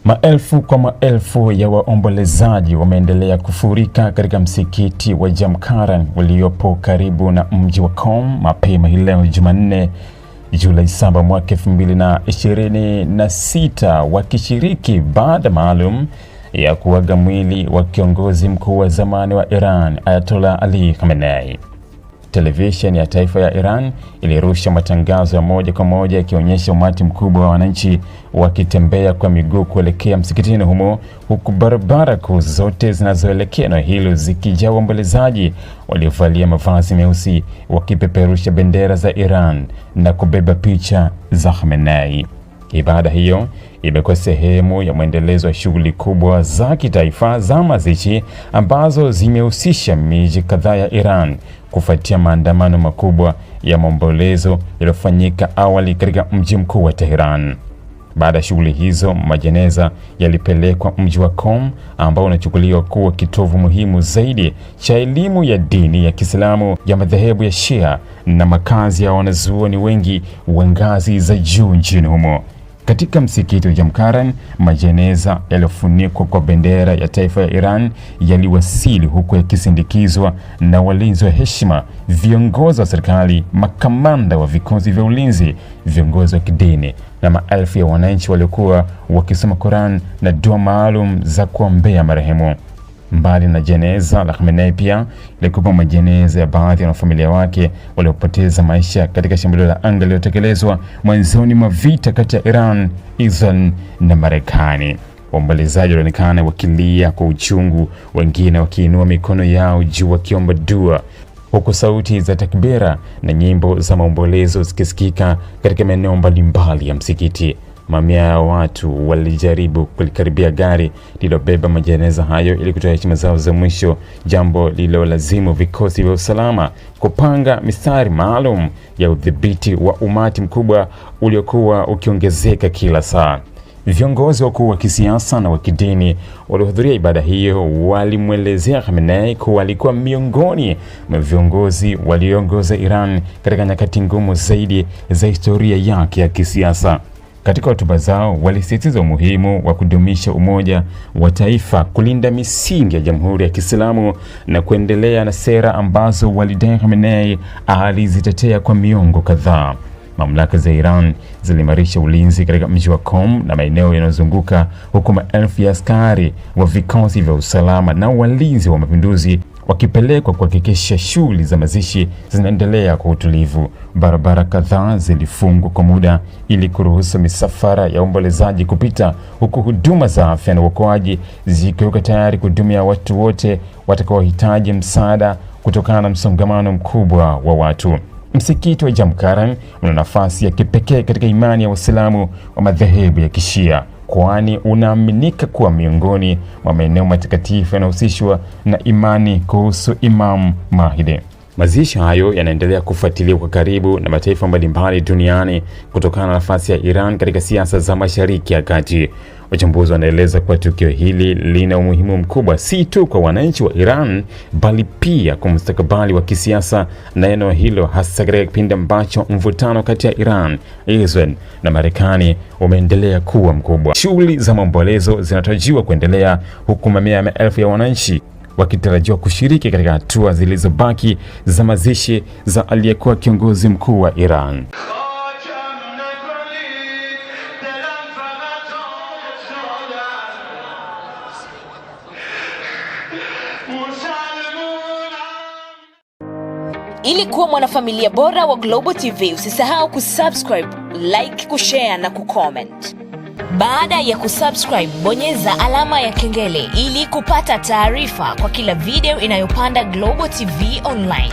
Maelfu kwa maelfu ya waombolezaji wameendelea kufurika katika msikiti wa Jamkaran uliopo karibu na mji wa Qom mapema hii leo Jumanne, Julai 7 mwaka 2026, wakishiriki baada maalum ya kuaga mwili wa kiongozi mkuu wa zamani wa Iran Ayatollah Ali Khamenei. Televisheni ya taifa ya Iran ilirusha matangazo ya moja kwa moja yakionyesha umati mkubwa wa wananchi wakitembea kwa miguu kuelekea msikitini humo, huku barabara kuu zote zinazoelekea eneo hilo zikijaa waombolezaji waliovalia mavazi meusi wakipeperusha bendera za Iran na kubeba picha za Khamenei. Ibada hiyo imekuwa sehemu ya mwendelezo wa shughuli kubwa za kitaifa za mazishi ambazo zimehusisha miji kadhaa ya Iran kufuatia maandamano makubwa ya maombolezo yaliyofanyika awali katika mji mkuu wa Tehran. Baada ya shughuli hizo, majeneza yalipelekwa mji wa Qom ambao unachukuliwa kuwa kitovu muhimu zaidi cha elimu ya dini ya Kiislamu ya madhehebu ya Shia na makazi ya wanazuoni wengi wa ngazi za juu nchini humo. Katika msikiti wa Jamkaran, majeneza yaliyofunikwa kwa bendera ya taifa ya Iran yaliwasili huku yakisindikizwa na walinzi wa heshima, viongozi wa serikali, makamanda wa vikosi vya ulinzi, viongozi wa kidini na maelfu ya wananchi waliokuwa wakisoma Quran na dua maalum za kuombea marehemu. Mbali na jeneza la Khamenei, pia ilikuwa majeneza ya baadhi ya wanafamilia wake waliopoteza maisha katika shambulio la anga lililotekelezwa mwanzoni mwa vita kati ya Iran, Israel na Marekani. Waombolezaji walionekana wakilia kwa uchungu, wengine wakiinua mikono yao juu wakiomba dua, huku sauti za takbira na nyimbo za maombolezo zikisikika katika maeneo mbalimbali ya msikiti. Mamia ya watu walijaribu kulikaribia gari lililobeba majeneza hayo ili kutoa heshima zao za mwisho, jambo lililolazimu vikosi vya usalama kupanga mistari maalum ya udhibiti wa umati mkubwa uliokuwa ukiongezeka kila saa. Viongozi wakuu wa kisiasa na wa kidini waliohudhuria ibada hiyo walimwelezea Khamenei kuwa alikuwa miongoni mwa viongozi walioongoza Iran katika nyakati ngumu zaidi za historia yake ya kisiasa. Katika hotuba zao walisisitiza umuhimu wa kudumisha umoja wa taifa, kulinda misingi ya Jamhuri ya Kiislamu na kuendelea na sera ambazo walidai Khamenei alizitetea kwa miongo kadhaa. Mamlaka za Iran ziliimarisha ulinzi katika mji wa Qom na maeneo yanayozunguka, huku maelfu ya askari wa vikosi vya usalama na walinzi wa mapinduzi wakipelekwa kuhakikisha shughuli za mazishi zinaendelea kwa utulivu. Barabara kadhaa zilifungwa kwa muda ili kuruhusu misafara ya waombolezaji kupita, huku huduma za afya na uokoaji zikiwa tayari kuhudumia watu wote watakaohitaji msaada kutokana na msongamano mkubwa wa watu. Msikiti wa Jamkaran una nafasi ya kipekee katika imani ya Waislamu wa madhehebu ya Kishia, kwani unaaminika kuwa miongoni mwa maeneo matakatifu yanayohusishwa na imani kuhusu Imam Mahdi. Mazishi hayo yanaendelea kufuatiliwa kwa karibu na mataifa mbalimbali duniani kutokana na nafasi ya Iran katika siasa za Mashariki ya Kati. Wachambuzi wanaeleza kuwa tukio hili lina umuhimu mkubwa si tu kwa wananchi wa Iran bali pia kwa mustakabali wa kisiasa na eneo hilo, hasa katika kipindi ambacho mvutano kati ya Iran, Israel na Marekani umeendelea kuwa mkubwa. Shughuli za maombolezo zinatarajiwa kuendelea huku mamia ya maelfu ya wananchi wakitarajiwa kushiriki katika hatua zilizobaki za mazishi za aliyekuwa kiongozi mkuu wa Iran. Ili kuwa mwanafamilia bora wa Global TV, usisahau kusubscribe, like, kushare na kucomment. Baada ya kusubscribe, bonyeza alama ya kengele ili kupata taarifa kwa kila video inayopanda Global TV Online.